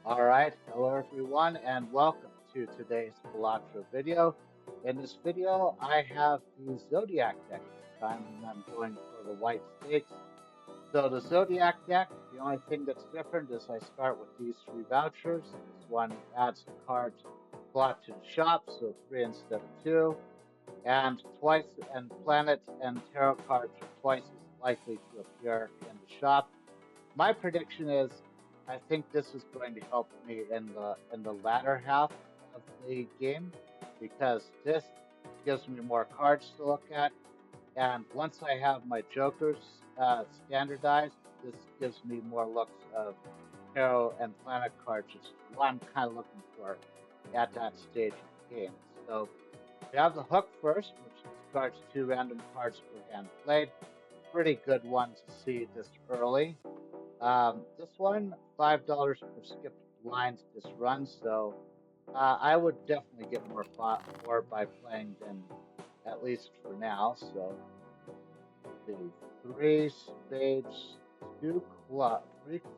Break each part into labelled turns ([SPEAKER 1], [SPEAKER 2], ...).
[SPEAKER 1] Alright, hello everyone and welcome to today's Balatro video. In this video I have the Zodiac deck this time and I'm going for the white stakes. So the Zodiac deck, the only thing that's different is I start with these three vouchers. This one adds a card slot to the shop, so 3 instead of 2. And planet and tarot cards are twice as likely to appear in the shop. My prediction is I think this is going to help me in the latter half of the game because this gives me more cards to look at, and once I have my jokers standardized, this gives me more looks of tarot and planet cards, which is what I'm kind of looking for at that stage of the game. So we have the hook first, which discards 2 random cards per hand played. Pretty good one to see this early. This one, $5 per skipped lines this run, so I would definitely get more by playing than at least for now. So the 3 spades, 3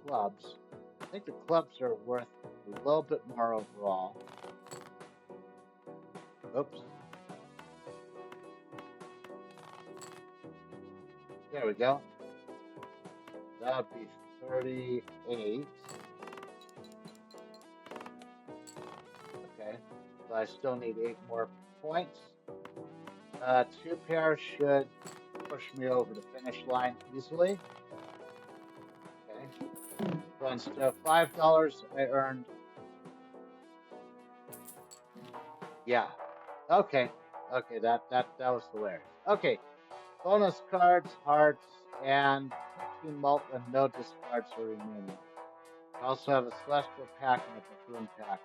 [SPEAKER 1] clubs. I think the clubs are worth a little bit more overall. Oops. There we go. That would be 38. Okay, so I still need 8 more points. 2 pairs should push me over the finish line easily. Okay, so instead of $5, I earned, yeah. Okay, that was hilarious. Okay, bonus cards, hearts, and 15 mult and no discards are remaining. I also have a celestial pack and a buffoon pack.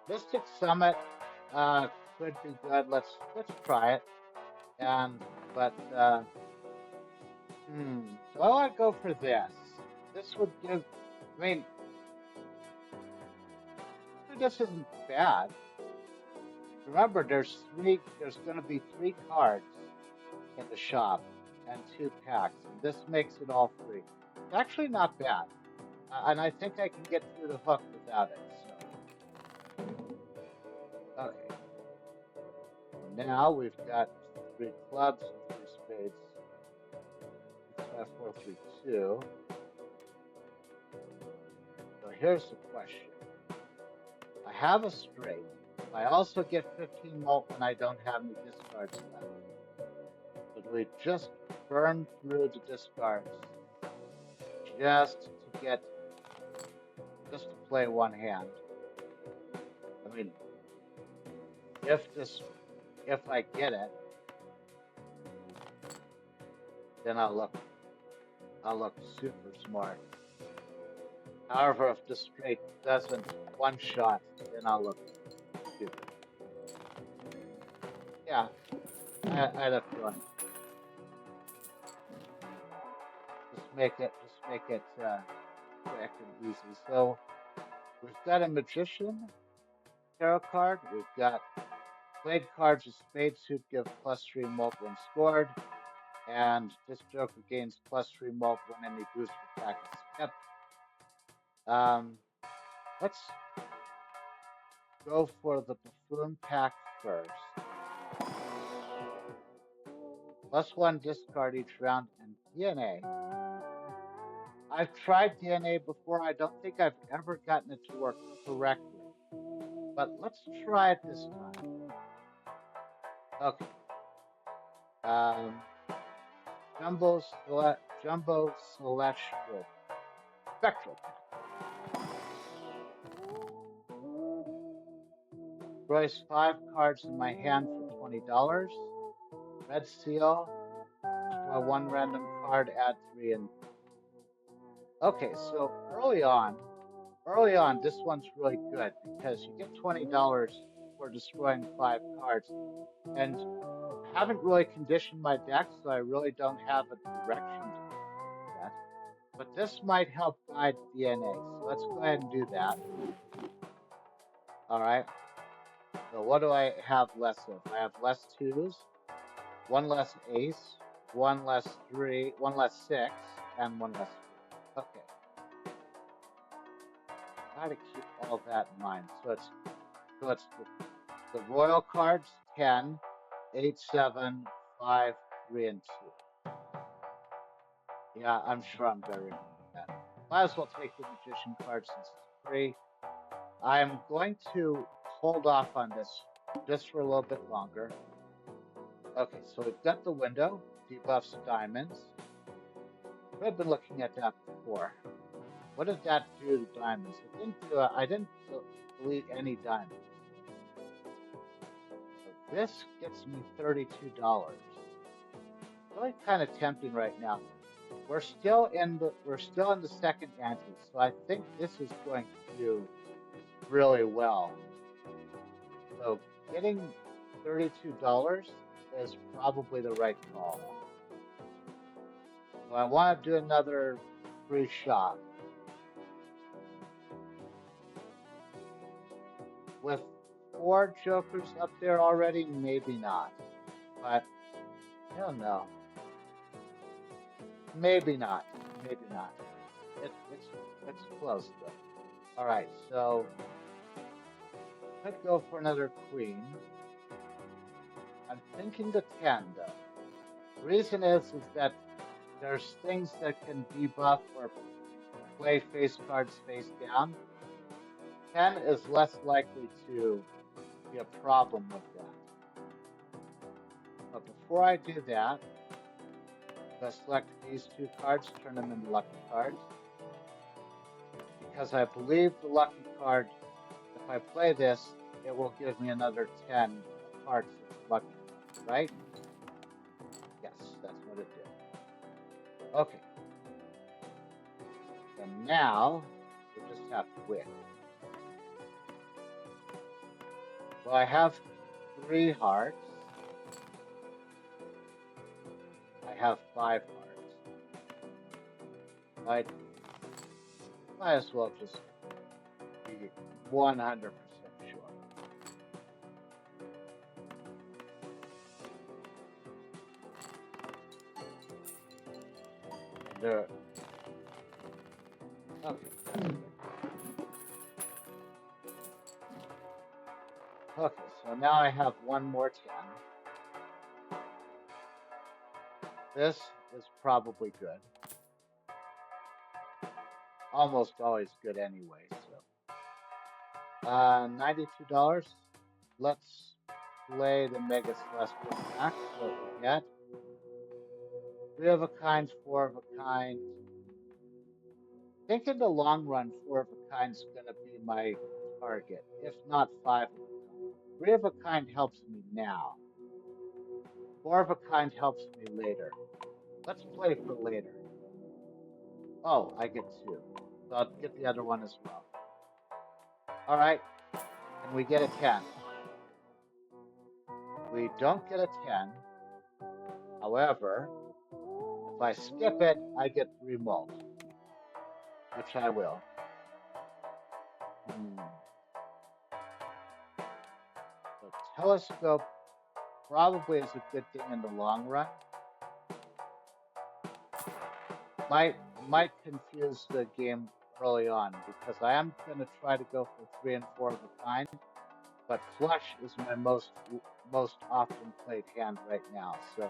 [SPEAKER 1] Mystic Summit could be good. Let's try it. Do I want to go for this? This would give. I mean, this isn't bad. Remember, there's going to be 3 cards in the shop and 2 packs, and this makes it all free. It's actually not bad, and I think I can get through the hook without it. So, okay. Now we've got 3 clubs and 3 spades. 6, 5, 4, 3, 2. So here's the question. I have a straight. I also get 15 mult and I don't have any discards left. But we just burn through the discards just to play one hand. I mean, if I get it, then I'll look super smart. However, if the straight doesn't one shot, then I'll look stupid. Yeah, I had a feeling. Just make it quick and easy. So we've got a magician tarot card. We've got played cards with spade suit give +3 mult when scored, and this joker gains +3 mult when any booster pack is skipped. Let's go for the buffoon pack first. +1 discard each round and DNA. I've tried DNA before. I don't think I've ever gotten it to work correctly. But let's try it this time. Okay. Jumbo Celestial Spectral Pack. Royce 5 cards in my hand for $20. Red Seal. Draw 1 random card, add 3 and... Okay, so early on, this one's really good because you get $20 for destroying 5 cards, and I haven't really conditioned my deck, so I really don't have a direction to do that. But this might help guide DNA, so let's go ahead and do that. Alright, so what do I have less of? I have less 2s, 1 less ace, 1 less 3, 1 less 6, and 1 less 3. Okay. try to keep all that in mind. So it's the royal cards 10, 8, 7, 5, 3, and 2. Yeah, I'm sure I'm going to remember that. Might as well take the magician card since it's free. I'm going to hold off on this just for a little bit longer. Okay, so we've got the window, debuffs diamonds. I've been looking at that before. What did that do to diamonds? I didn't delete any diamonds. So this gets me $32. Really kind of tempting right now. We're still in the second ante, so I think this is going to do really well. So getting $32 is probably the right call. So I want to do another free shot. With 4 jokers up there already, maybe not. But I don't know. Maybe not. Maybe not. It's close though. All right, so could go for another queen. I'm thinking the 10 though. The reason is that there's things that can debuff or play face cards face down. 10 is less likely to be a problem with that. But before I do that, I select these 2 cards, turn them into lucky cards. Because I believe the lucky card, if I play this, it will give me another 10 cards of lucky cards, right? Yes, that's what it did. Okay. So now, we just have to win. Well, I have 3 hearts. I have 5 hearts. Might as well just be 100% sure. There. Okay. Okay, so now I have one more 10. This is probably good. Almost always good anyway, so. $92. Let's play the Mega Celestial pack. What we get. 3 of a kind, 4 of a kind. I think in the long run, 4 of a kind is going to be my target, if not 5 of a kind. 3 of a kind helps me now. 4 of a kind helps me later. Let's play for later. Oh, I get 2. So I'll get the other one as well. All right, and we get a 10. We don't get a 10. However, if I skip it, I get 3 mulch, which I will. So telescope probably is a good thing in the long run. Might confuse the game early on because I am going to try to go for 3 and 4 of a kind, but flush is my most often played hand right now. So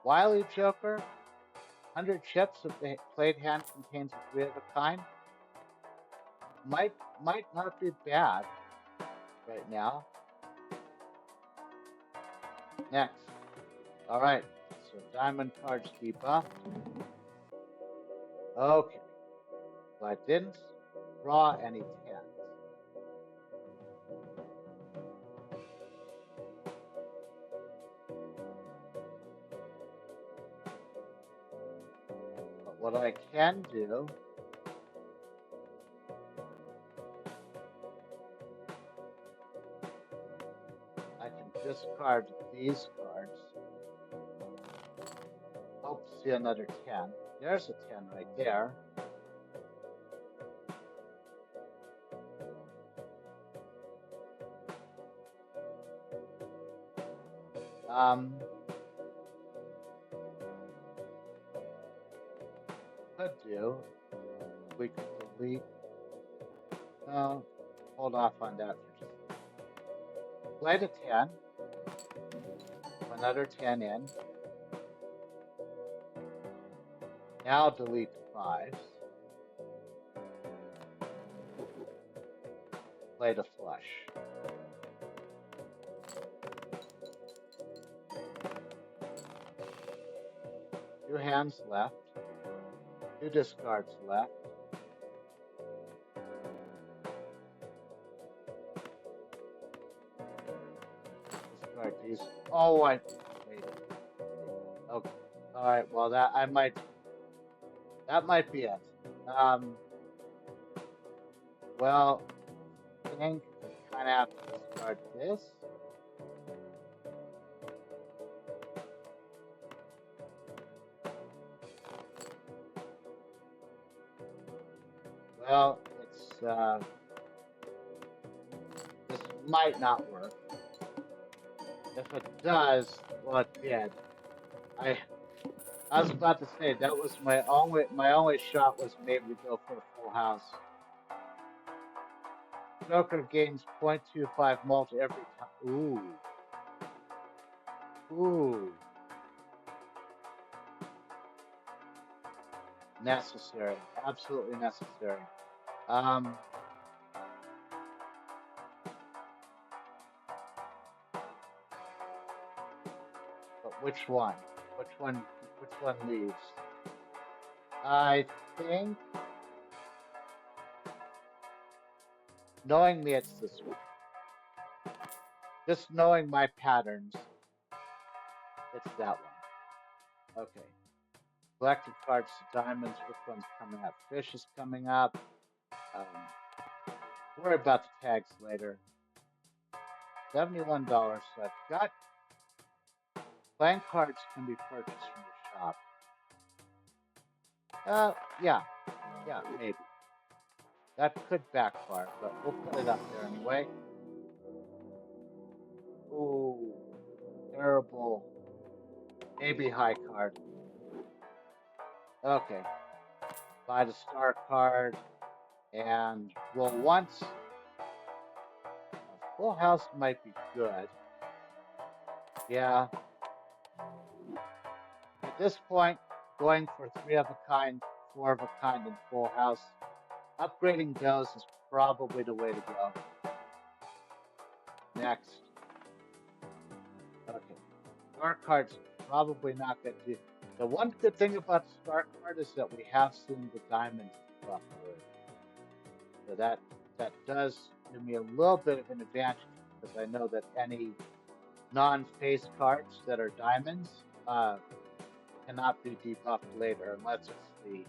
[SPEAKER 1] Wily Joker, 100 chips if the played hand contains a 3 of a kind. Might not be bad right now. Next. All right. So diamond cards debuffed. Okay. So I didn't draw any 10s. But what I can do I can discard these cards. Hope to see another 10. There's a 10 right there. could do, we could delete. No, hold off on that for just a second. Play the 10, another 10 in. Now delete the 5s. Play the flush. Two hands left. Two discards left. Discard these. Oh, I wait. Okay. All right. Well, that might be it. Well, I think we kind of have to discard this. Well, this might not work. If it does, well, it did. I I was about to say that was my only shot was maybe to go for a full house. Joker gains 0.25 multi every time. Ooh. Necessary. Absolutely necessary. Um, but which one? Which one leaves? I think, knowing me, it's this one. Just knowing my patterns, it's that one. Okay. Collected cards to diamonds. Which one's coming up? Fish is coming up. Worry about the tags later. $71. So I've got playing cards can be purchased from the shop. Yeah, maybe. That could backfire, but we'll put it up there anyway. Ooh, terrible. Maybe high card. Okay. Buy the star card and roll once. A full house might be good. Yeah. At this point, going for 3 of a kind, 4 of a kind, and full house. Upgrading those is probably the way to go. Next. Okay. Star card's probably not going to do. The one good thing about the star card is that we have seen the diamonds buff already. So that does give me a little bit of an advantage because I know that any non-face cards that are diamonds cannot be debuffed later unless it's the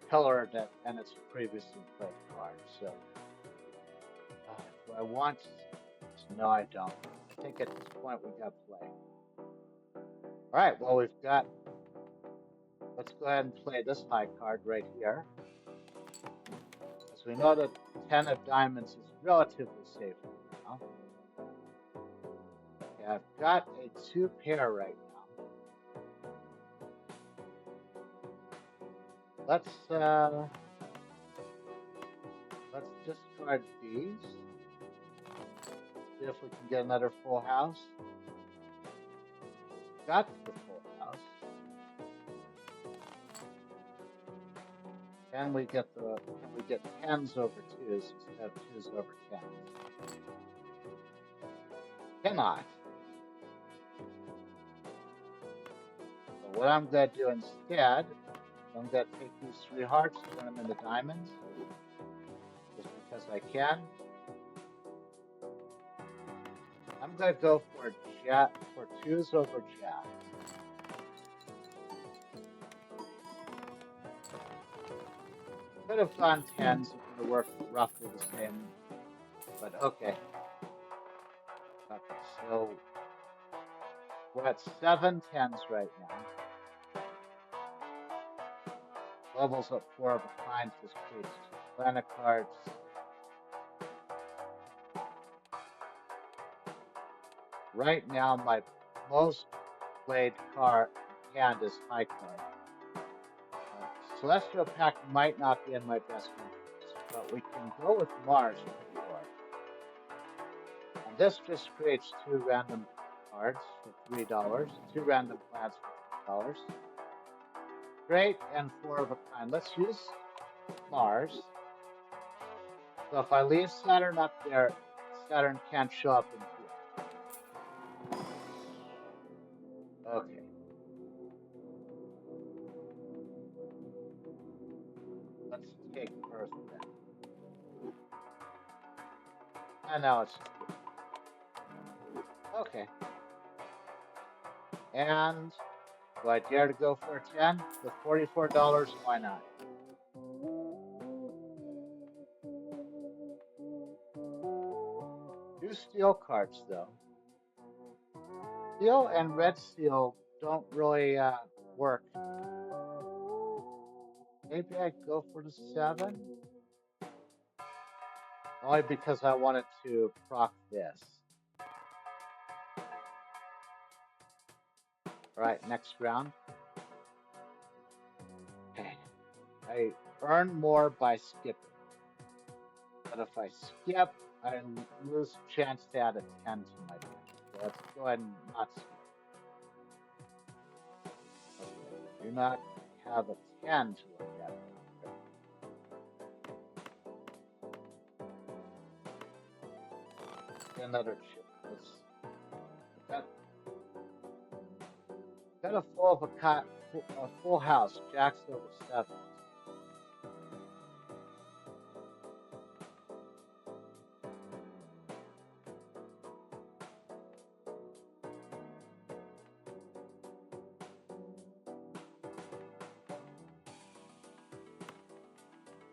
[SPEAKER 1] color that and it's a previously played card. So do I want? No, I don't. I think at this point we got play. All right. Well, we've got. Let's go ahead and play this high card right here. As we know that 10 of diamonds is relatively safe right now. Okay, I've got a 2 pair right now. Let's discard these. See if we can get another full house. Got the full house. Can we get 10s over 2s instead of 2s over 10s? Cannot. So what I'm going to do instead, I'm going to take these 3 hearts, turn them into diamonds, just because I can. I'm going to go for 2s over jacks. Could have gone 10s, it would have worked roughly the same, but okay. Okay, so we're at 7 10s right now. Levels up 4 of a kind, this creates 2 planet cards. Right now, my most played card hand is high card. Celestial Pack might not be in my best interest, but we can go with Mars for sure. And this just creates 2 random cards for $3, 2 random plants for $3. Great, and 4 of a kind. Let's use Mars. So if I leave Saturn up there, Saturn can't show up in here. Okay. Let's take Earth then. And now it's just here. Okay. And do I dare to go for a 10? With $44, why not? Two steel cards though. Steel and red steel don't really work. Maybe I go for the 7? Only because I wanted to proc this. Alright, next round. Okay. I earn more by skipping. But if I skip, I lose a chance to add a 10 to my deck. So let's go ahead and not skip. Okay. Do not have a 10 to look at. Another chip. Got a full house. Jacks over 7.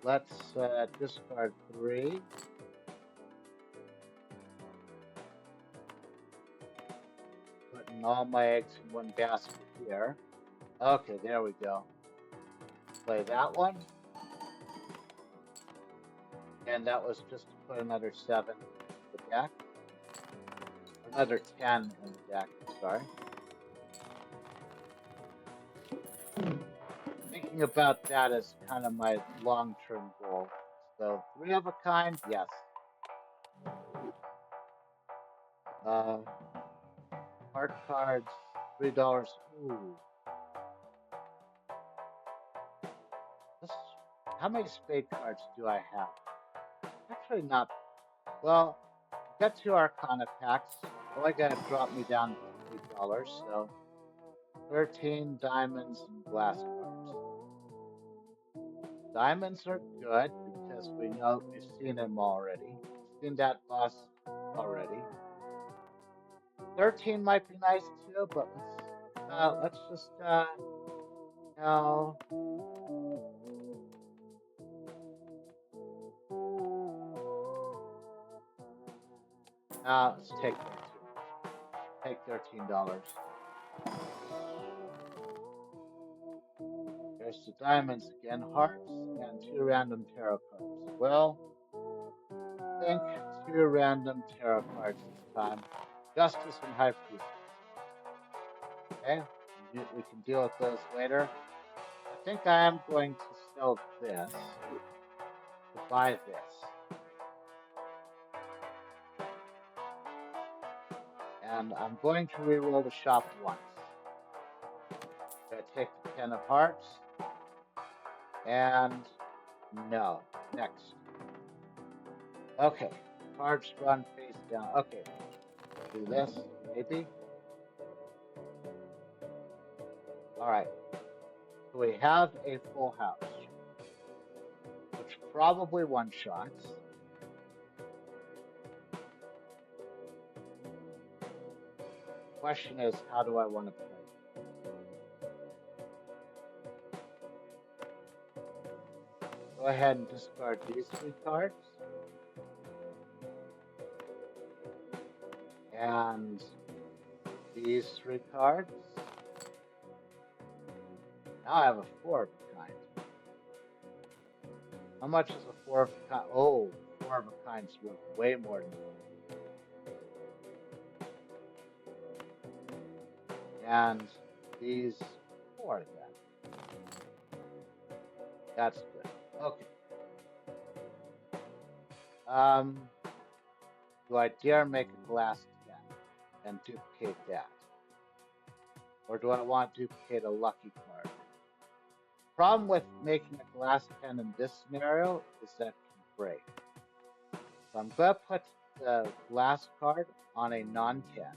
[SPEAKER 1] Let's discard 3. Putting all my eggs in one basket here. Okay, there we go. Play that one. And that was just to put another 7 in the deck. Another 10 in the deck, sorry. Thinking about that as kind of my long-term goal. So 3 of a kind, yes. Heart cards, $3. Ooh. How many spade cards do I have? Actually not. Well, I've got 2 Arcana packs. Only gonna drop me down to $8, so 13 diamonds and glass cards. Diamonds are good because we know we've seen them already. We've seen that boss already. 13 might be nice too, but let's just no. Let's take that too. Take $13. There's the diamonds again, hearts, and 2 random tarot cards. Well, I think 2 random tarot cards this time. Justice and High Priestess. Okay, we can deal with those later. I think I am going to sell this to buy this. And I'm going to reroll the shop once. I'm going to take the 10 of hearts. And no, next. Okay, cards run face down. Okay, do this, maybe. Alright, so we have a full house, which probably one-shots. Question is, how do I want to play? Go ahead and discard these 3 cards. And these 3 cards. Now I have a 4 of a kind. How much is a 4 of a kind? Oh, 4 of a kind is worth way more than 4. And these 4 then. That's good. Okay. Um, do I dare make a glass 10 and duplicate that? Or do I want to duplicate a lucky card? Problem with making a glass 10 in this scenario is that it can break. So I'm going to put the glass card on a non-10.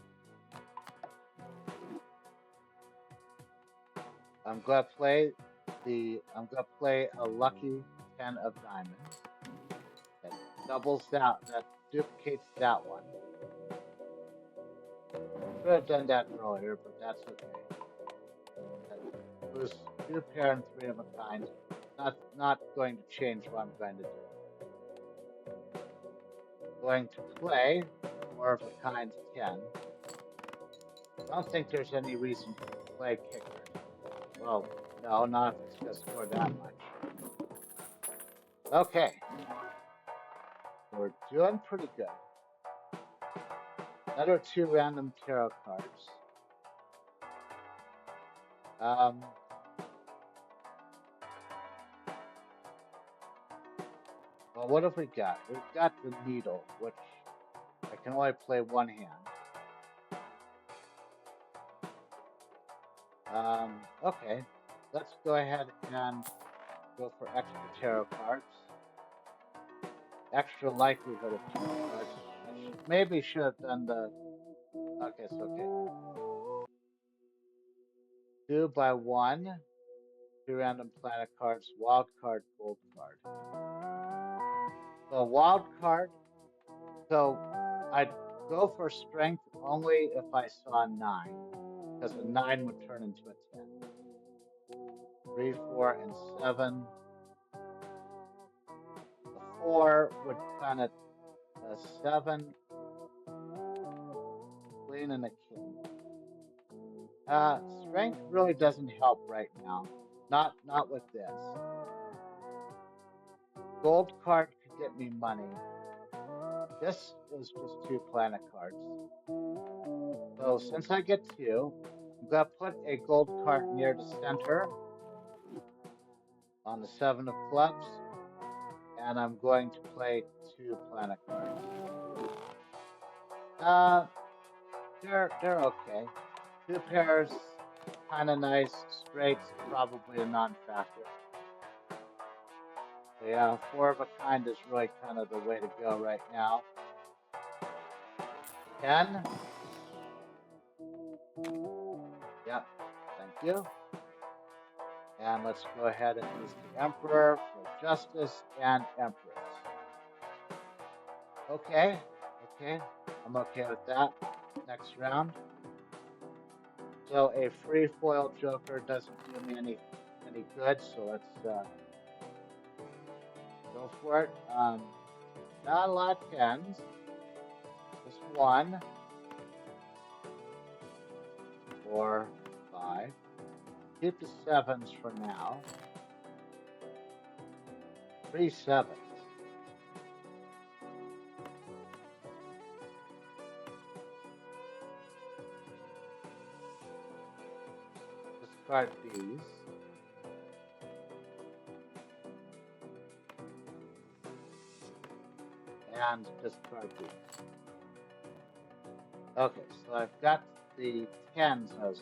[SPEAKER 1] I'm going to play a lucky 10 of diamonds. That doubles that duplicates that one. Could have done that earlier, but that's okay. That boosts 2 pair and 3 of a kind. Not going to change what I'm going to do. Going to play 4 of a kind 10. I don't think there's any reason to play kicker. Well, no, not if it's going to score that much. Okay, we're doing pretty good. Another 2 random tarot cards. Well, what have we got? We've got the needle, which I can only play one hand. Okay, let's go ahead and go for extra tarot cards. Extra likelihood of tarot cards. Maybe should have done the. Okay, it's okay. 2 by 1. 2 random planet cards. Wild card, gold card. So wild card. So I'd go for strength only if I saw 9, because a 9 would turn into a 10. 3, 4, and 7. A 4 would planet a 7, queen, and a king. Strength really doesn't help right now. Not with this. Gold card could get me money. This is just 2 planet cards. So since I get 2, I'm going to put a gold card near the center on the 7 of clubs, and I'm going to play 2 planet cards. They're okay. 2 pairs, kind of nice. Straights, probably a non-factor. So yeah, 4 of a kind is really kind of the way to go right now. 10. Yep, thank you. And let's go ahead and use the Emperor for Justice and Empress. Okay, I'm okay with that. Next round. So a free foil Joker doesn't do me any good, so let's go for it. Not a lot of 10s. Just 1, 4, 5. Keep the 7s for now. 3 7s. Discard these. And discard these. Okay, so I've got the 10s I was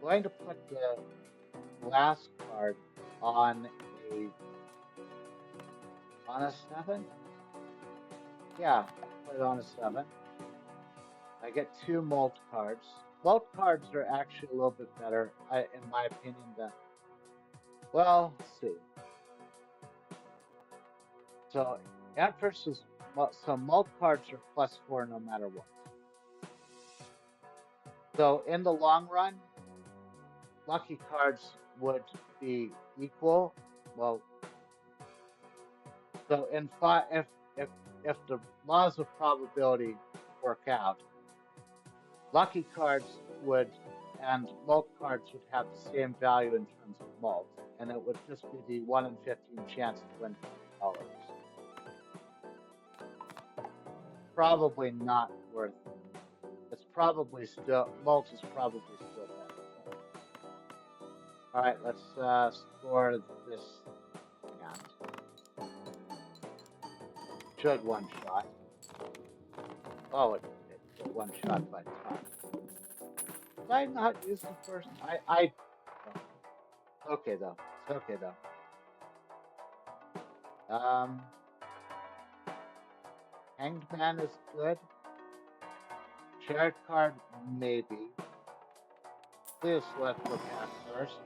[SPEAKER 1] going to put the last card on a 7. Yeah, put it on a 7. I get 2 molt cards. Molt cards are actually a little bit better, in my opinion, than. Well, let's see. So Empress is so molt cards are +4 no matter what. So in the long run, lucky cards would be equal. Well, so if the laws of probability work out, lucky cards would and mult cards would have the same value in terms of mult, and it would just be the 1 in 15 chance to win $20. Probably not worth it. It's probably still mult is probably still All right, let's score this hand. Should one shot. Oh, it one shot by top. Did I not use the first? I. Okay though. It's okay though. Hanged Man is good. Shared card, maybe. Please let's go pass first.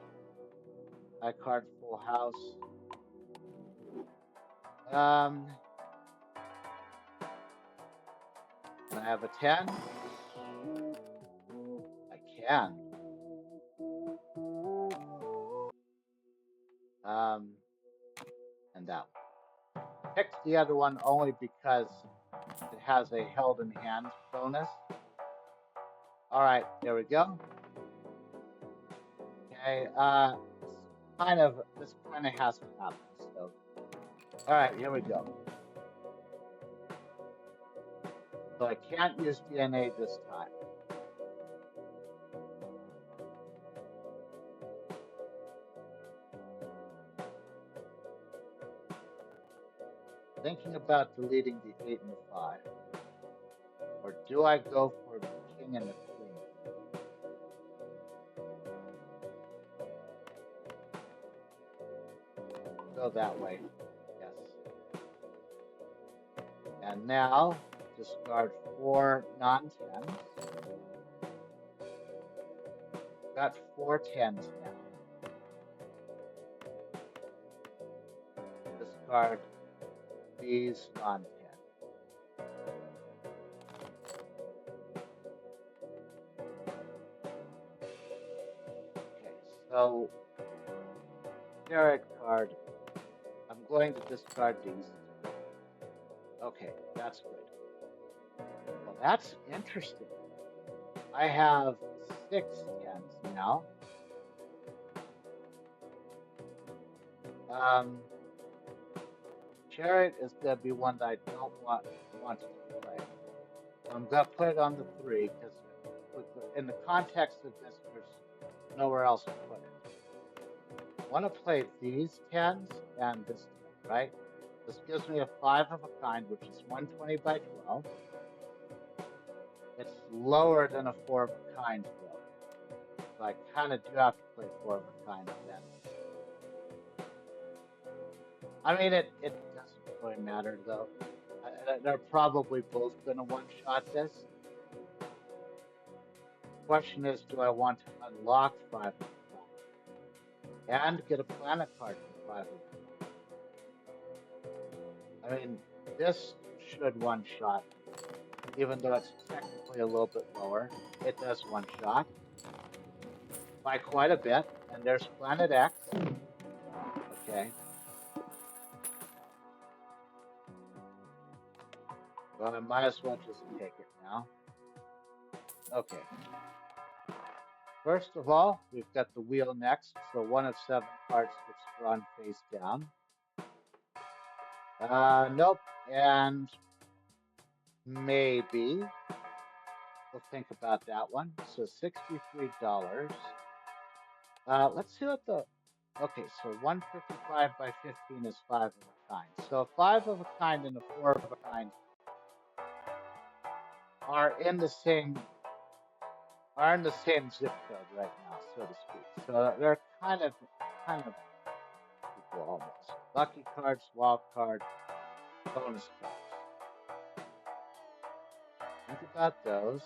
[SPEAKER 1] I card full house. Can I have a 10? I can. And that one. Picked the other one only because it has a held in hand bonus. All right, there we go. Okay, this kind of has to happen. So, all right, here we go. So I can't use DNA this time. Thinking about deleting the 8 and the 5. Or do I go for the king and the queen? Go that way. Yes. And now discard 4 non-10s. Got 4 10s now. Discard these non-10s. Okay, so Zodiac card. I'm going to discard these. Okay, that's good. Well, that's interesting. I have 6 10s now. Chariot is going to be one that I don't want to play. I'm going to put it on the 3 because in the context of this, there's nowhere else to put it. I want to play these 10s and this 10, right? This gives me a 5 of a kind, which is 120 by 12. It's lower than a 4 of a kind, though. So I kind of do have to play 4 of a kind then. I mean, it doesn't really matter, though. They're probably both going to one-shot this. Question is, do I want to unlock 5 of a kind and get a planet card for 5 of a kind? I mean, this should one-shot, even though it's technically a little bit lower. It does one-shot by quite a bit, and there's Planet X. Okay. Well, I might as well just take it now. Okay. First of all, we've got the wheel next, so 1 of 7 cards gets drawn face down. Nope, and maybe we'll think about that one. So $63. Let's see what the. Okay, so 155 by 15 is 5 of a kind. So a 5 of a kind and a 4 of a kind are in the same zip code right now, so to speak. So they're kind of equal almost. Lucky cards, wild card, bonus cards. Think about those.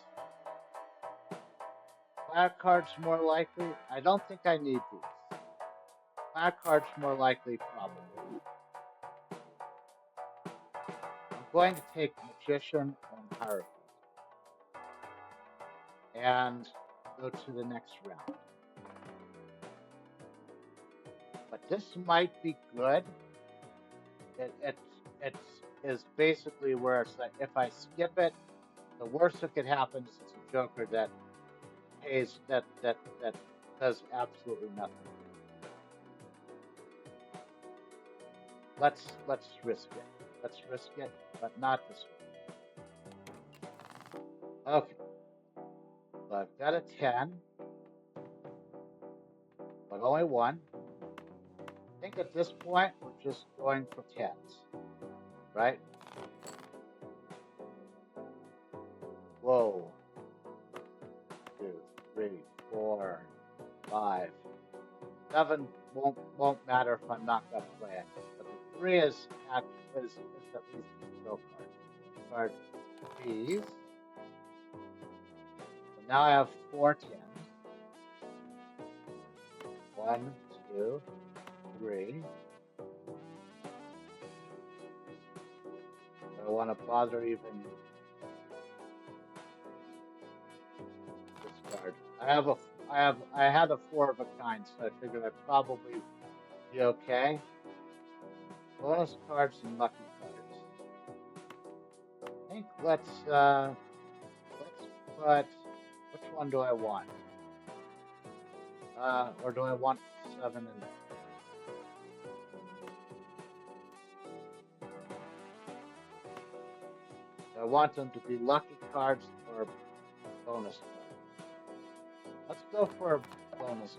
[SPEAKER 1] Planet cards more likely. I don't think I need these. Planet cards more likely, probably. I'm going to take Magician and Hierophant and go to the next round. But this might be good. It is basically where it's like if I skip it, the worst that could happen is it's a Joker that pays that does absolutely nothing. Let's risk it. Let's risk it, but not this one. Okay. So I've got a 10. But but only one. I think at this point, we're just going for tens, right? Whoa. 2, 3, 4, 5, 7 won't matter if I'm not gonna play it. But the 3 is at least a show card. These. So now I have 4 tens. 1, 2, 3. I don't want to bother even this card. I had a 4 of a kind, so I figured I'd probably be okay. Bonus cards and lucky cards. I think let's put, which one do I want? Or do I want 7 and I want them to be lucky cards or bonus cards. Let's go for bonus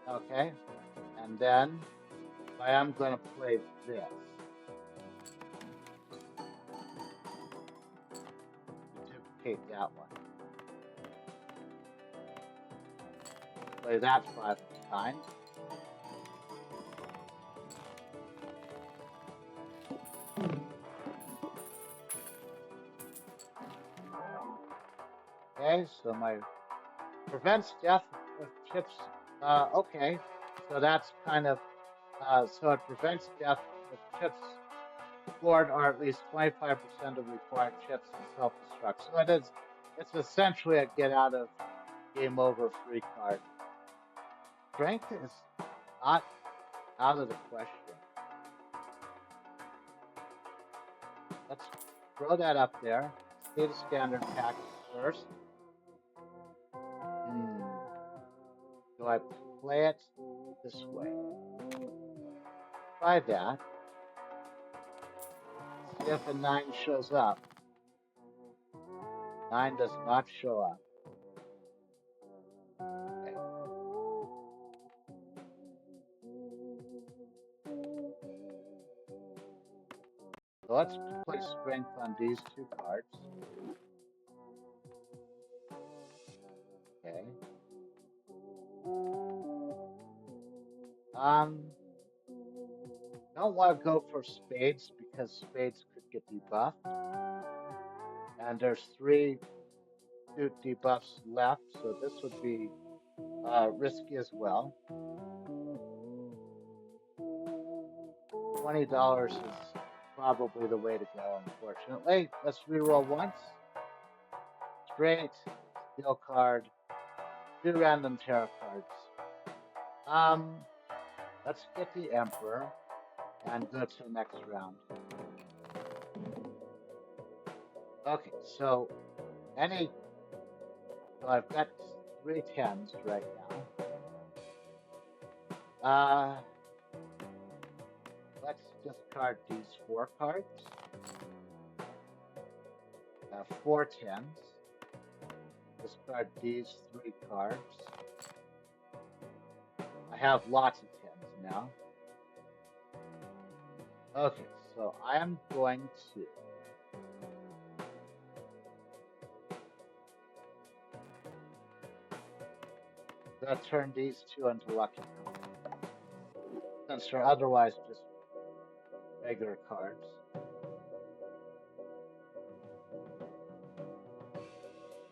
[SPEAKER 1] cards. Okay. And then I am going to play this. Duplicate that one. Play that 5 times. Okay, so my prevents death of chips. Okay, so that's kind of, so it prevents death of chips scored or at least 25% of required chips and self-destruct. So it's essentially a get out of game over free card. Strength is not out of the question. Let's throw that up there. See the standard pack first. Do I play it this way? Try that. See if a 9 shows up. 9 does not show up. Okay. So let's play strength on these 2 cards. Okay. Don't want to go for spades because spades could get debuffed. And there's 3 suit debuffs left, so this would be risky as well. $20 is probably the way to go, unfortunately. Let's reroll once. Straight, steel card, 2 random tarot cards. Let's get the Emperor and go to the next round. Okay, so I've got 3 tens right now. Let's discard these 4 cards. 4 tens. Discard these 3 cards. I have lots of tens now. Okay, so I am going to turn these 2 into lucky cards, since they're otherwise just regular cards.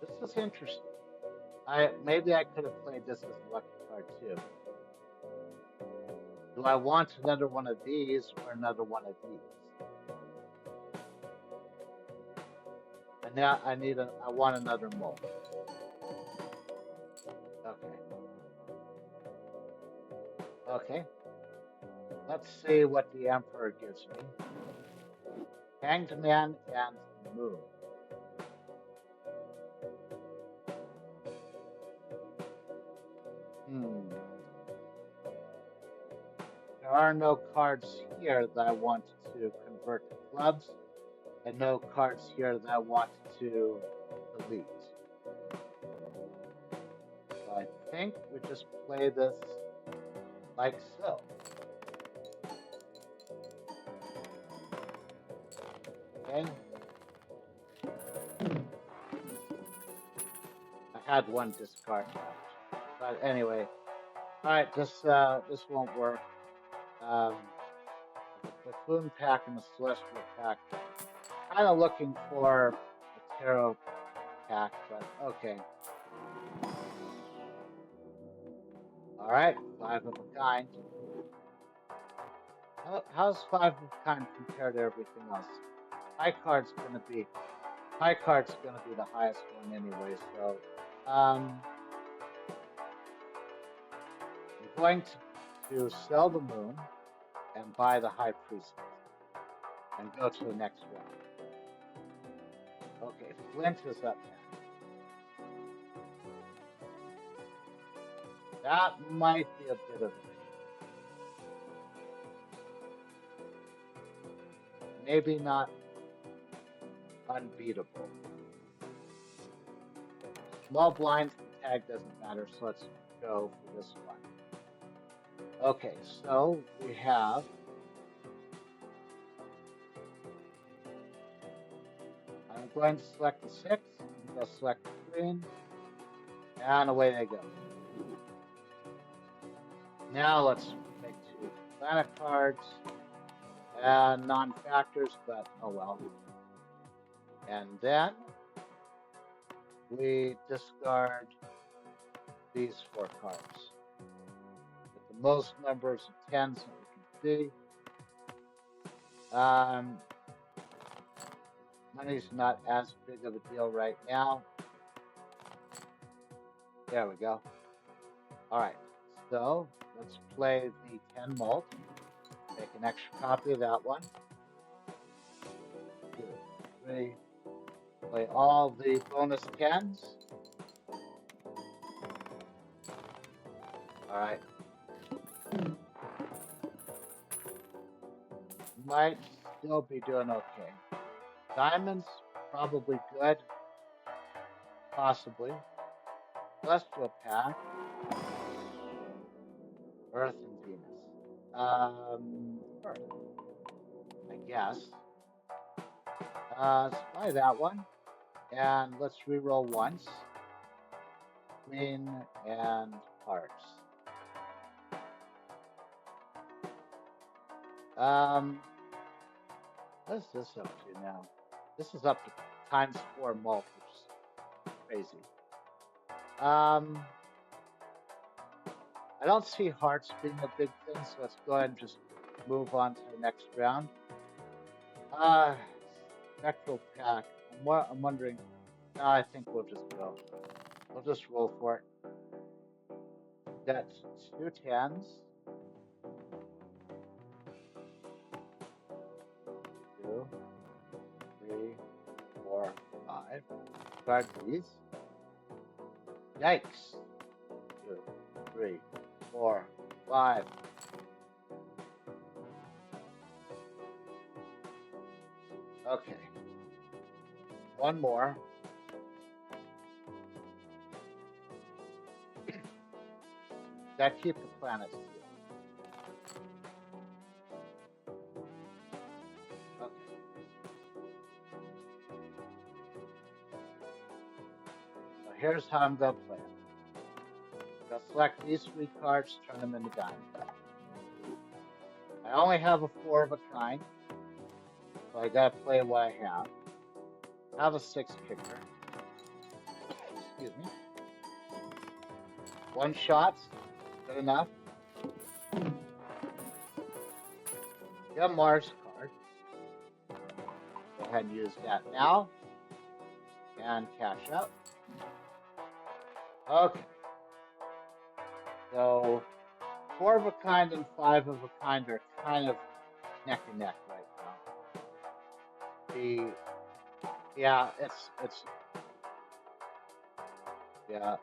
[SPEAKER 1] This is interesting. Maybe I could have played this as a lucky card too. Do I want another one of these or another one of these? And now I want another mold. Okay. Okay. Let's see what the Emperor gives me. Hanged Man and Moon. There are no cards here that I want to convert to clubs, and no cards here that I want to delete. So So I think we just play this like so. Okay. I had one discard left, but anyway. All right, this won't work. The Typhoon pack and the Celestial pack. Kind of looking for a Tarot pack, but okay. All right, five of a kind. How's five of a kind compared to everything else? High card's gonna be the highest one anyway. So, I'm going to sell the moon and buy the high priestess and go to the next round. Okay, Flint is up next. That might be a bit of maybe not unbeatable. Small blinds, the tag doesn't matter, so let's go for this one. Okay, so we have I'm going to select the 6, I'm going to select the green, and away they go. Now let's make 2 planet cards, and non-factors, but oh well. And then we discard these 4 cards. With the most numbers of 10s that we can see. Money's not as big of a deal right now. There we go. All right, so let's play the 10 mult. Make an extra copy of that one. 2, 3. Play all the bonus 10s. All right. Might still be doing okay. Diamonds, probably good. Possibly. Celestial pack. Earth and Venus. Earth, I guess. Let's buy that one. And let's reroll once. Queen and hearts. What is this up to now? This is up to ×4 mult, which is crazy. I don't see hearts being a big thing, so let's go ahead and just move on to the next round. Spectral pack. I'm wondering. No, I think we'll just go. We'll just roll for it. That's 2 10s. 2, 3, 4, 5. Discard these. Yikes. 2, 3, 4, 5. Okay. One more. That keep the planets sealed. Okay. So here's how I'm gonna play it. I'll select these 3 cards, turn them into diamonds. I only have a 4 of a kind, so I gotta play what I have. I have a 6 kicker. Excuse me. 1 shot, good enough. Get a Mars card. Go ahead and use that now. And cash out. Okay. So 4 of a kind and 5 of a kind are kind of neck and neck right now. Yeah, it's yeah.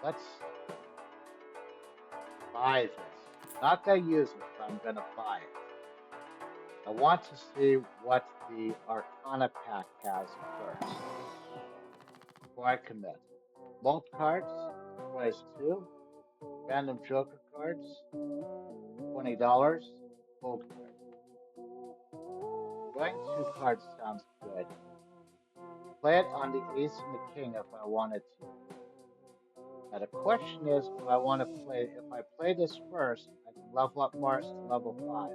[SPEAKER 1] Let's buy this. Not gonna use it, but I'm gonna buy it. I want to see what the Arcana pack has first. before I commit. Mult cards, price 2. Random joker cards, $20. Gold card. Drawing 2 cards sounds good. Play it on the ace and the king if I wanted to. Now the question is, do I want to play, if I play this first, I can level up Mars to level 5.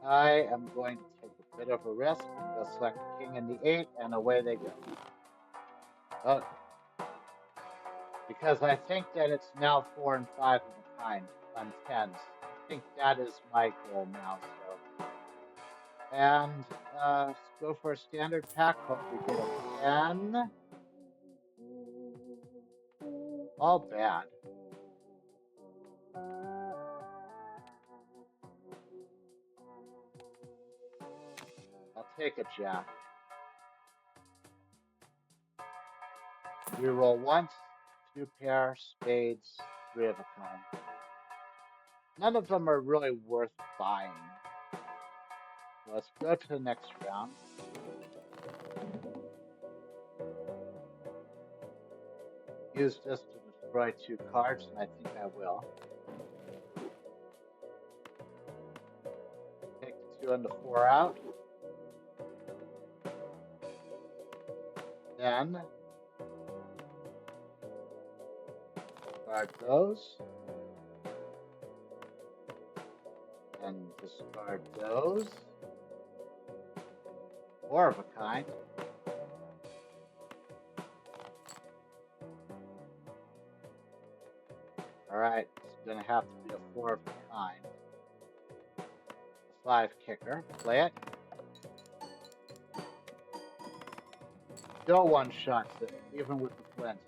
[SPEAKER 1] I am going to take a bit of a risk. I'm going to select the king and the 8, and away they go. Okay. Because I think that it's now 4 and 5 of a kind on 10s. I think that is my goal now, so. And let's go for a standard pack. Hope we get a 10. All bad. I'll take a jack. Reroll once, 2 pair, spades, 3 of a kind. None of them are really worth buying. So let's go to the next round. Use this to destroy 2 cards, and I think I will. Take the 2 and the 4 out. Then discard those. And discard those. 4 of a kind. Alright, it's gonna have to be a 4 of a kind. A 5 kicker. Play it. Still one-shots it, even with the flint.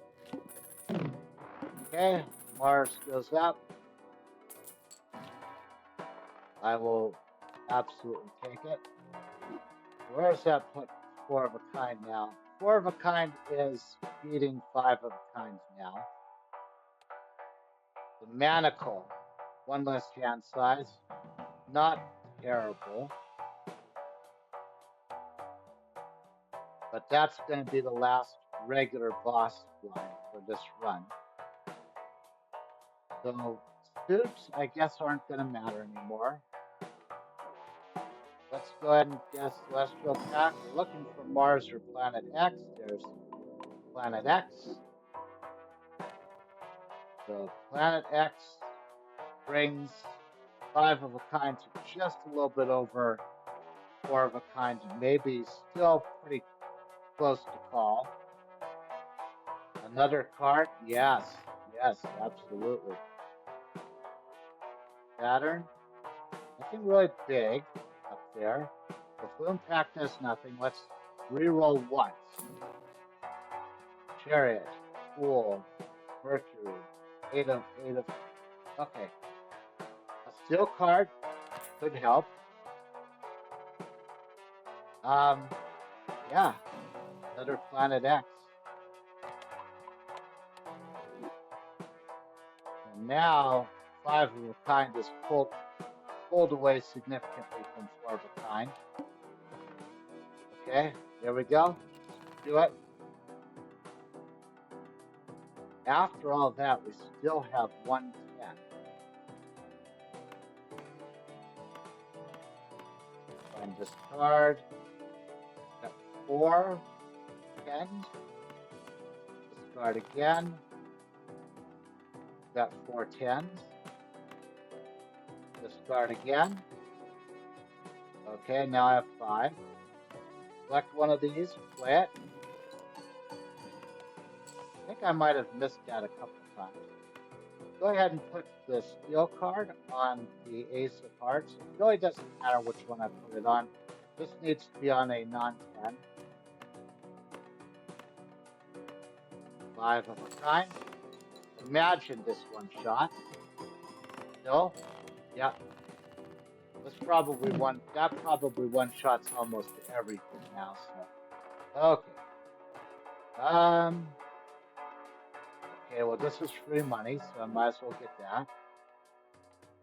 [SPEAKER 1] Okay, Mars goes up. I will absolutely take it. Where does that put 4 of a kind now? 4 of a kind is beating 5 of a kind now. The manacle, 1 less hand size, not terrible. But that's going to be the last regular boss line for this run. So suits, I guess, aren't going to matter anymore. Let's go ahead and get a celestial pack. We're looking for Mars or Planet X. There's Planet X. So Planet X brings 5 of a kind to just a little bit over 4 of a kind. Maybe still pretty close to call. Another card? Yes. Yes, absolutely. Pattern. Nothing really big up there. The Flume Pack does nothing. Let's reroll once. Chariot, Fool, Mercury, 8 of. Okay. A steel card could help. Yeah. Another Planet X. And now 5 of a kind is pulled away significantly from 4 of a kind. Okay, there we go. Do it. After all that, we still have 110. And discard. Got 4 tens. Discard again. Got 4 tens. Discard again. Okay, now I have 5. Select one of these, play it. I think I might have missed that a couple of times. Go ahead and put the steel card on the ace of hearts. It really doesn't matter which one I put it on. This needs to be on a non-10. 5 of a kind. Imagine this one shot. Still? Yeah. That probably one shots almost everything now, so. Okay. Okay, well this is free money, so I might as well get that.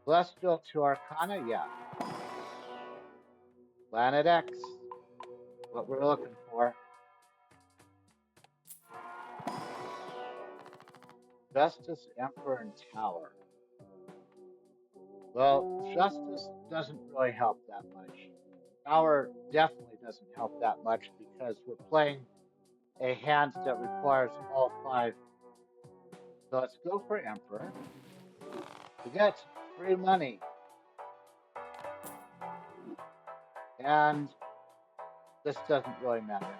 [SPEAKER 1] Celestial to Arcana, yeah. Planet X. what we're looking for. Justice, Emperor, and Tower. Well, Justice doesn't really help that much. Tower definitely doesn't help that much because we're playing a hand that requires all 5. So let's go for Emperor. We get free money. And this doesn't really matter.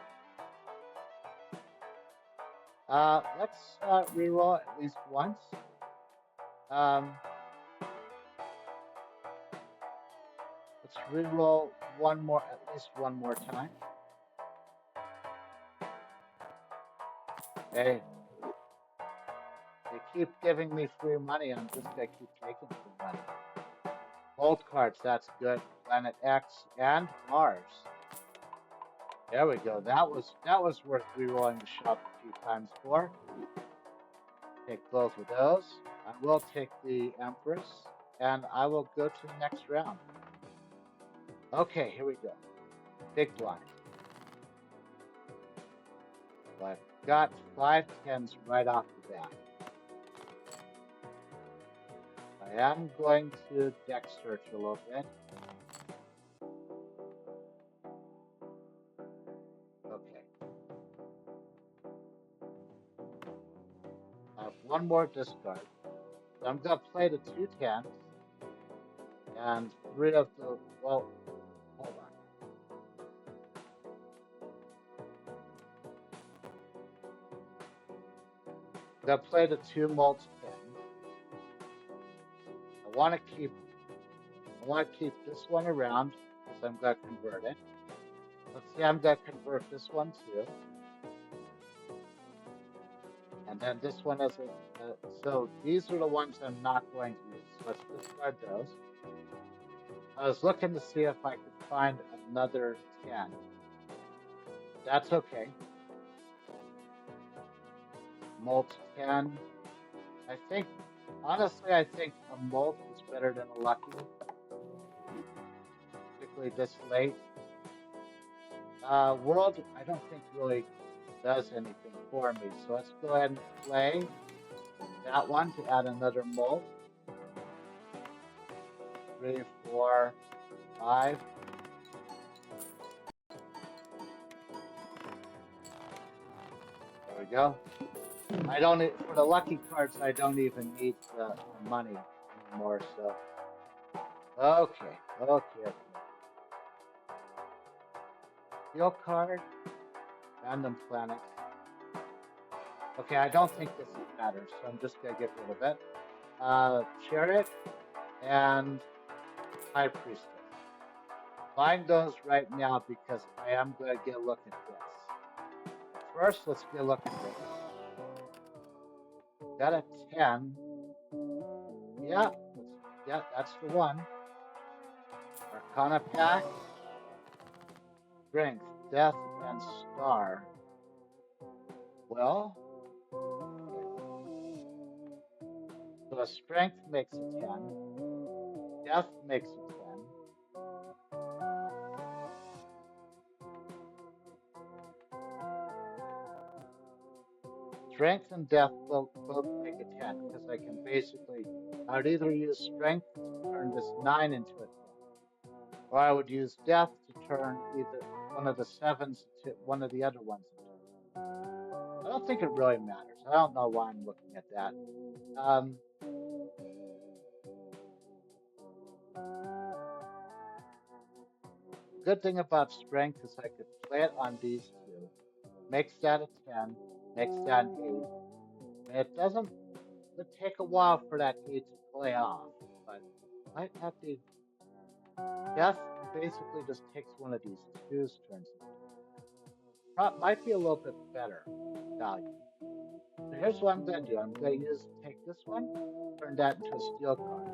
[SPEAKER 1] Let's reroll at least once. Let's reroll at least one more time. Okay. They keep giving me free money. I'm just gonna keep taking free money. Gold cards, that's good. Planet X and Mars. There we go. That was worth rerolling the shop a few times for. Take both of those. I will take the Empress, and I will go to the next round. Okay, here we go. Big blind. So I've got 5 10s right off the bat. I am going to deck search a little bit. Okay. I have one more discard. So I'm going to play the 2 10s and 3 of the, well, hold on. I'm going to play the 2 multi 10s. I want to keep this one around because I'm going to convert it. Let's see, I'm going to convert this one too. And then this one is so these are the ones I'm not going to use. So let's discard those. I was looking to see if I could find another 10. That's okay. Molt 10. Honestly, I think a molt is better than a lucky. Particularly this late. World, I don't think really does anything for me. So let's go ahead and play that one to add another molt. 3, 4, 5. There we go. For the lucky cards, I don't even need the money anymore, so. Okay. Steel card, random planet. Okay, I don't think this matters, so I'm just gonna get rid of it. Chariot and High Priestess. Buying those right now because I am gonna get a look at this. First, let's get a look at this. Got a 10. Yeah, that's the one. Arcana pack. Strength, Death, and Star. Well, so a Strength makes a 10. Death makes a 10. Strength and Death both make a 10 because I can basically, I would either use Strength to turn this 9 into a 10, or I would use Death to turn either one of the 7s to one of the other ones. I don't think it really matters. I don't know why I'm looking at that. Good thing about Strength is I could play it on these 2. Makes that a 10. Makes that an 8. And it would take a while for that 8 to play off. But might have to. Death basically just takes one of these 2s, turns it. Might be a little bit better value. So here's what I'm going to do. I'm going to take this one, turn that into a steel card.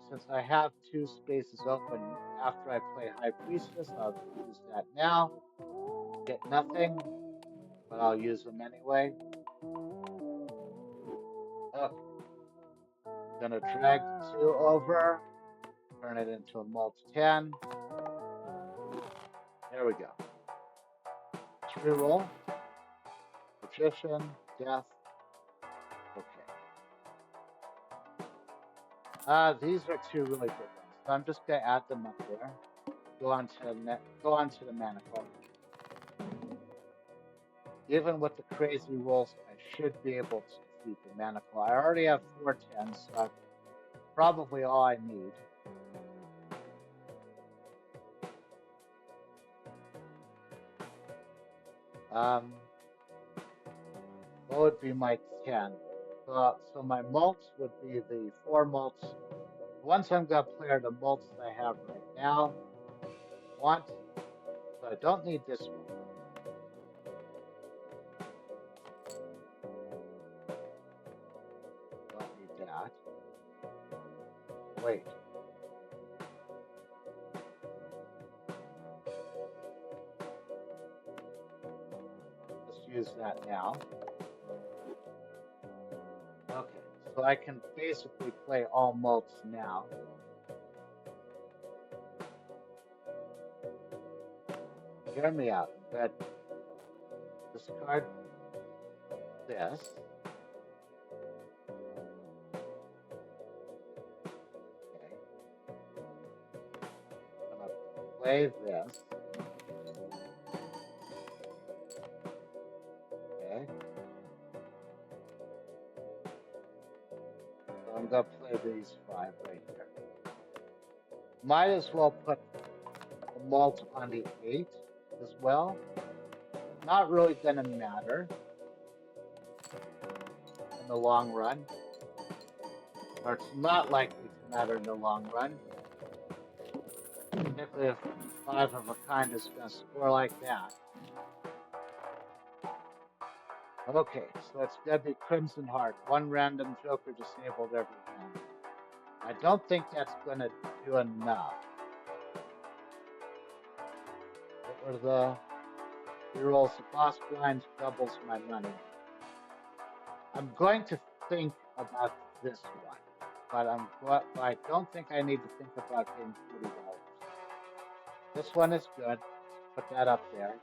[SPEAKER 1] Since I have 2 spaces open after I play High Priestess, I'll use that now. Get nothing, but I'll use them anyway. Okay. Gonna drag the 2 over, turn it into a Molt 10. There we go. Let's reroll. Magician, death. Okay. These are two really good ones. So I'm just gonna add them up there. Go on to the manacle. Even with the crazy rolls, I should be able to defeat the manacle. I already have 410s, so that's probably all I need. What would be my 10? So my mults would be the 4 mults. Once I'm gonna play are the mults I have right now. Want, so I don't need this one. Don't need that. Wait. Let's use that now. Okay, so I can basically play all mults now. Hear me out. But discard this. Okay. I'm gonna play this. Okay. So I'm gonna play these 5 right here. Might as well put a mult on the 8 as well. Not really gonna matter in the long run. Or it's not likely to matter in the long run. Particularly if 5 of a kind is gonna score like that. Okay, so it's gonna be Crimson Heart. 1 random joker disabled every hand. I don't think that's gonna do enough. What were the rerolls? The boss blinds doubles my money. I'm going to think about this one, but I don't think I need to think about getting $40. This one is good. Put that up there.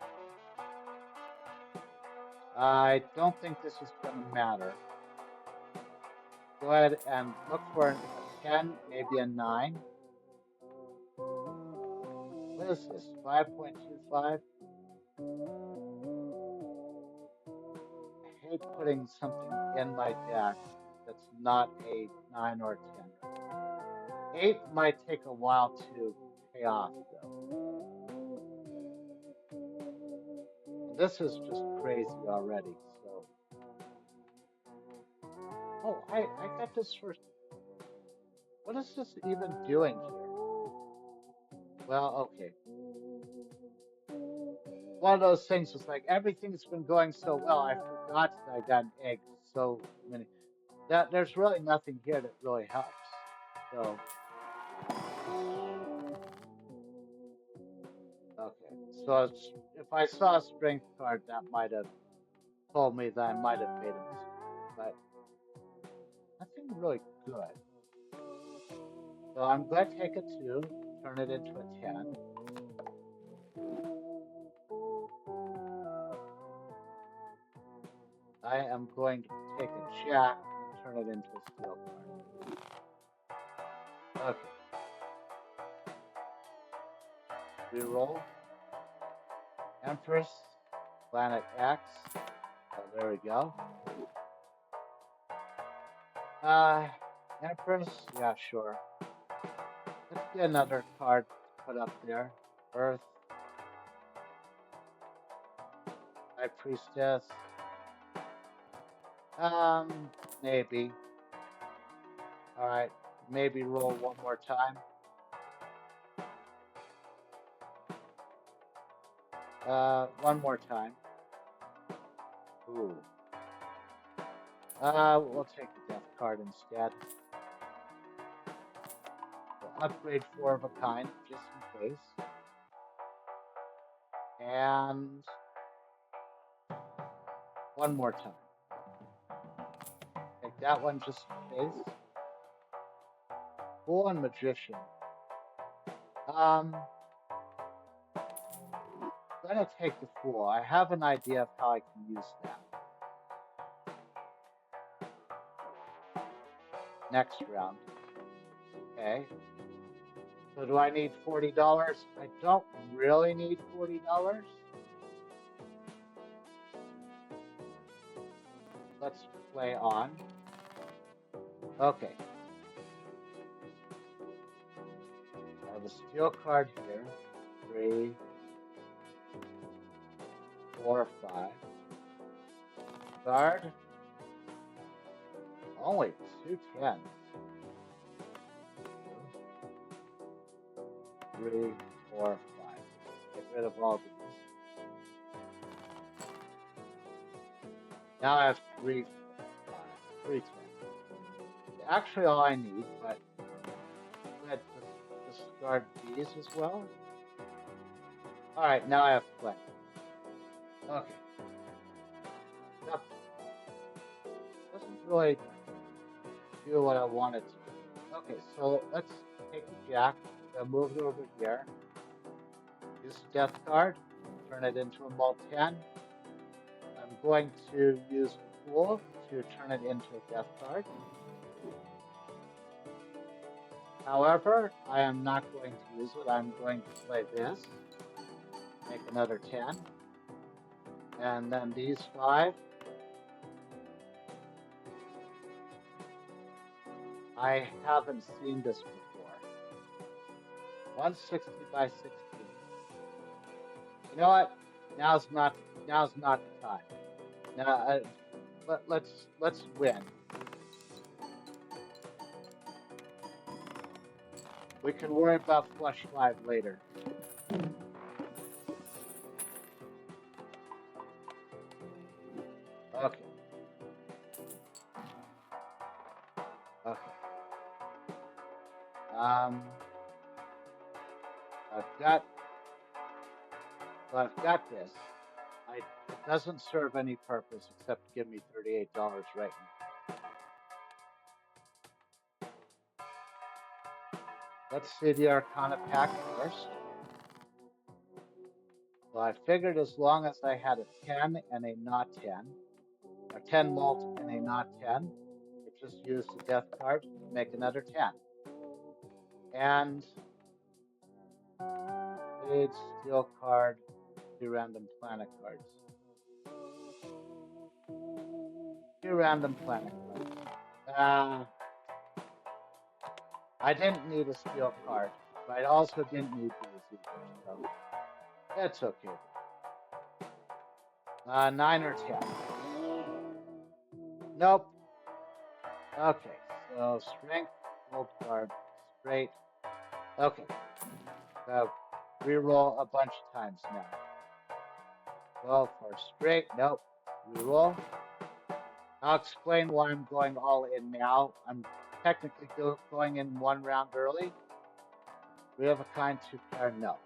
[SPEAKER 1] I don't think this is going to matter. Go ahead and look for a 10, maybe a 9. What is this? 5.25? I hate putting something in my deck that's not a 9 or 10. 8 might take a while to pay off, though. This is just crazy already, so. Oh, I got this first. What is this even doing here? Well, okay. One of those things was like, everything's been going so well, I forgot that I got an egg so many. There's really nothing here that really helps. So, okay. So if I saw a strength card, that might have told me that I might have made a mistake. But nothing really good. So I'm going to take a 2, turn it into a 10. I am going to take a jack and turn it into a steel card. Okay. Reroll. Empress. Planet X. Oh, there we go. Empress. Yeah, sure. Let's get another card to put up there. Earth. High Priestess. Maybe. Alright, maybe roll one more time. One more time. Ooh. We'll take the death card instead. We'll upgrade 4 of a kind, just in case. And one more time. Take that one just in case. Fool and Magician. going to take the Fool. I have an idea of how I can use that. Next round. Okay. So do I need $40? I don't really need $40. Let's play on. Okay. I have a steel card here. 3, 4, 5. Guard. Only 2 10s. 2, 3, 4, 5. Get rid of all these. Now I have 3, 5, 3 10. Actually, all I need, but let's discard these as well. All right, now I have play. Okay. That doesn't really do what I wanted to do. Okay, so let's take the Jack, move it over here. Use the Death card, turn it into a Mult 10. I'm going to use the Fool to turn it into a Death card. However, I am not going to use it. I'm going to play this, make another 10, and then these 5. I haven't seen this before. 160 by 16. You know what? Now's not the time. Now let's win. We can worry about flush 5 later. Okay. Okay. I've got this. It doesn't serve any purpose except to give me $38 right now. Let's see the Arcana pack first. Well, I figured as long as I had a 10 and a not 10, a 10 Mult and a not 10, I just use the Death card to make another 10. And Spade, Steel card, 2 random planet cards. 2 random planet cards. I didn't need a Steel card, but I also didn't need these either, so that's okay. 9 or 10. Nope. Okay, so Strength, Gold card, Straight. Okay, so reroll a bunch of times now. Well, for Straight, nope. Reroll. I'll explain why I'm going all in now. I'm technically going in 1 round early. We have a kind 2 pair, no.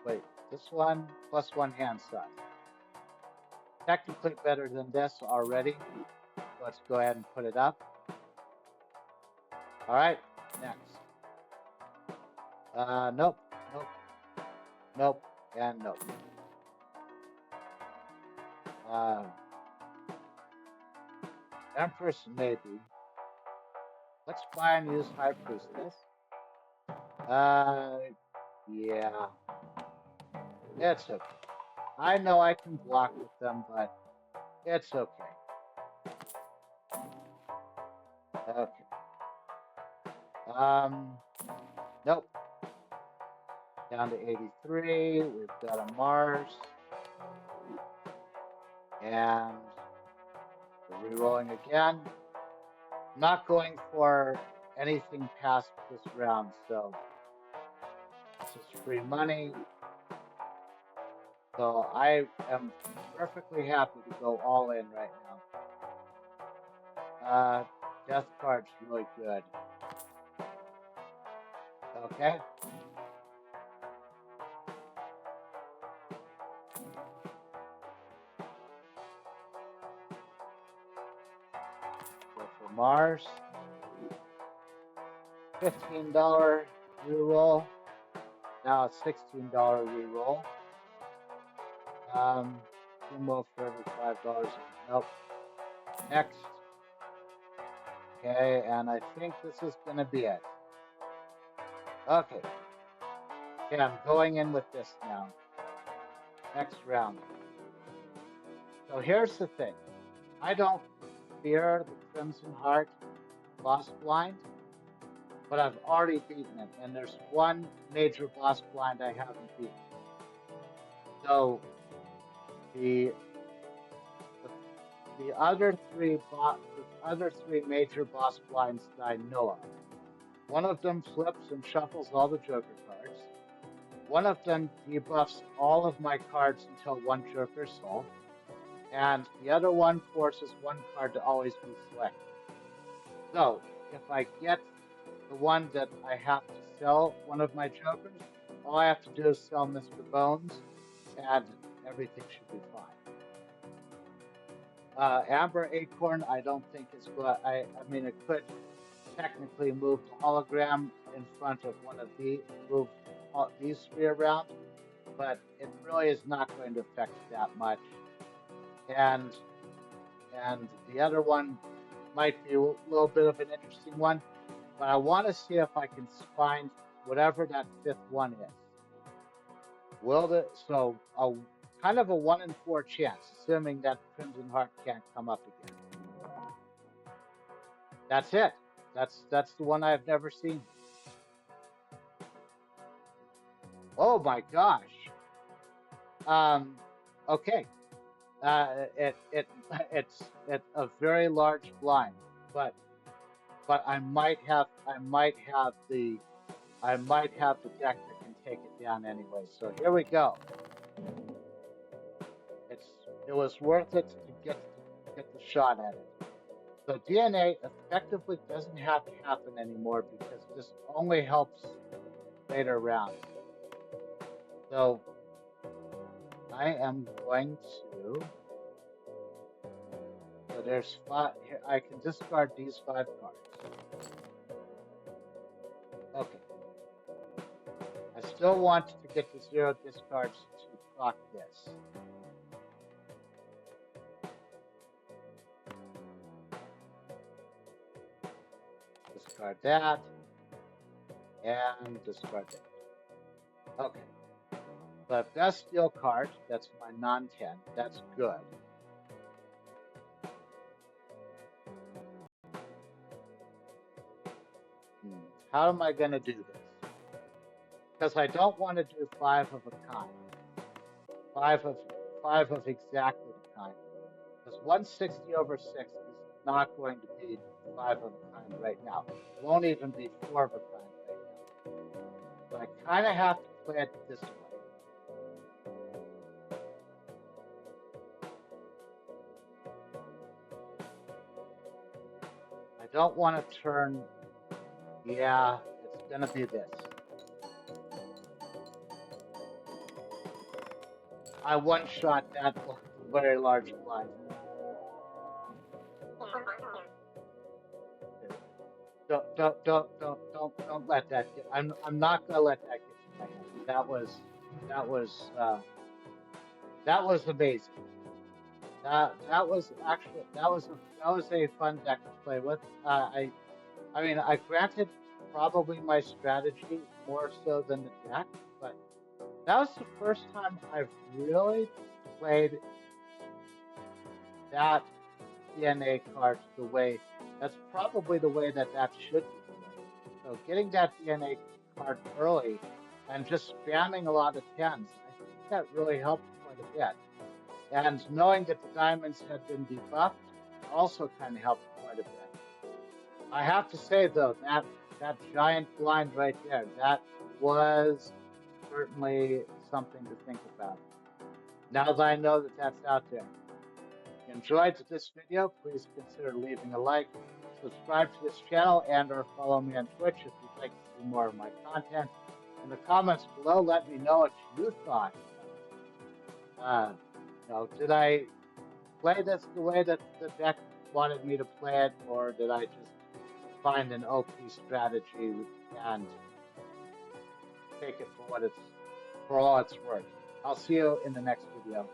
[SPEAKER 1] Wait, this one plus 1 hand size. Technically better than this already. Let's go ahead and put it up. All right, next. Nope, nope, nope, and nope. Empress maybe. Let's try and use High Priestess. Yeah. It's okay. I know I can block with them, but it's okay. Okay. Nope. Down to 83. We've got a Mars. And we're re-rolling again. I'm not going for anything past this round, so this is free money. So I am perfectly happy to go all in right now. Death card's really good. Okay. Go for Mars. $15 reroll. Now it's $16 reroll. Two more for every $5. Nope. Next. Okay, and I think this is gonna be it. Okay. Okay, I'm going in with this now. Next round. So here's the thing. I don't fear the Crimson Heart boss blind, but I've already beaten it, and there's one major boss blind I haven't beaten. So the other three major boss blinds that I know of. One of them flips and shuffles all the Joker cards. One of them debuffs all of my cards until one Joker is sold. And the other one forces one card to always be selected. So if I get the one that I have to sell one of my Jokers, all I have to do is sell Mr. Bones, and everything should be fine. Amber Acorn, I don't think is good. I mean, it could technically move the hologram in front of one of move these three around, but it really is not going to affect that much. And the other one might be a little bit of an interesting one, but I want to see if I can find whatever that fifth one is. So kind of a 1 in 4 chance, assuming that Crimson Heart can't come up again. That's it. That's the one I've never seen. Oh my gosh. Okay. It's a very large blind, but I might have the deck that can take it down anyway. So here we go. It was worth it to get the shot at it. So DNA effectively doesn't have to happen anymore because this only helps later rounds. So I am going to. So there's 5 here. I can discard these 5 cards. Okay. I still want to get the 0 discards to proc this. Discard that. And discard that. Okay. The best deal card, that's my non-10. That's good. How am I going to do this? Because I don't want to do 5 of a kind. 5 of exactly the kind. Because 160 over 6 is not going to be 5 of a kind right now. It won't even be 4 of a kind right now. So I kind of have to play it this way. I don't want to turn. Yeah, it's going to be this. I one-shot that very large blind. Don't let that get. I'm not gonna let that get to my head. That was amazing. That was a fun deck to play with. I mean, I granted probably my strategy more so than the deck, but that was the first time I've really played that DNA card the way. That's probably the way that should be played. So getting that DNA card early and just spamming a lot of 10s, I think that really helped quite a bit. And knowing that the diamonds had been debuffed also kind of helped quite a bit. I have to say though, that giant blind right there, that was certainly something to think about. Now that I know that that's out there. If you enjoyed this video, please consider leaving a like, subscribe to this channel, and/or follow me on Twitch if you'd like to see more of my content. In the comments below, let me know what you thought. Did I play this the way that the deck wanted me to play it, or did I just find an OP strategy and take it for all it's worth? I'll see you in the next video.